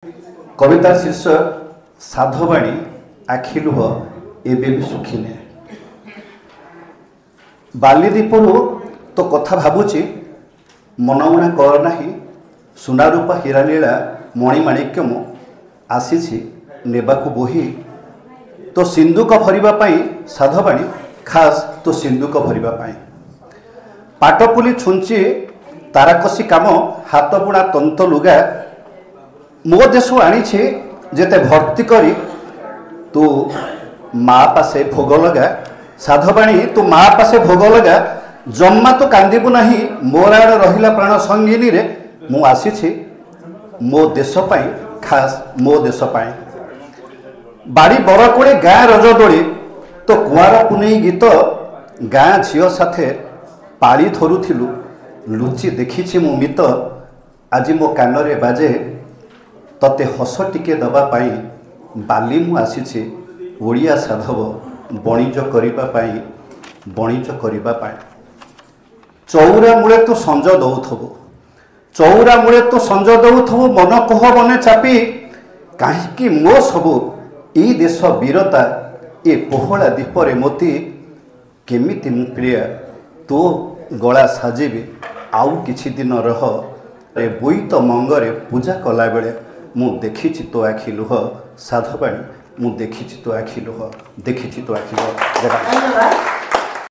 कविता शीर्षक साधवाणी आखि लुह एबे भी सुखिने। बालीदीपरू तो कथा भावुची मनमुना कर नाही सुनारूपा हीरालीला मणिमाणिक्य मु आसी नेबाकू बोही तो सिंधुक भरिबा पाई साधवाणी खास तो सिंधुक भरिबा पाई पाटपुली छुंची ताराकसी काम हाथ बुणा तंत लुगा मो देश आनी जेते भर्ती करी तू माँ पासे भोग लगा साधवाणी तू माँ पासे भोग लगा जम्मा तो कांदीबू नहीं मोर आड़ रहिला प्राण संगिनी रे मु आसी मो देश पाई खास मो देश पाई बाड़ी बरकोड़े गाँ रजदोली तो कुआर पुनई गीत गाँ झील साथे पाली धरुथिलु लुचि देखी मु मित आज मो कान रे बाजे तते हस टिके दबा पाई बाली मु आसी ओडिया साधव बणिज करिबा पाई चौरा मूले तो संज दौथबो चौरा मूले तो संज दौथबो मन कह बने चापी काहीकि मो सबु ई देश वीरता ए पोहला दीपरे मोती केमिति मु प्रिया तो गला साजिबी आउ किछि दिन रह रे बोईत मंगरे पूजा कला बेले मु देखिछि तो आखि लुह साधवाणी मु देखिछि तो आखि लुह देखिछि तो आखि लुह।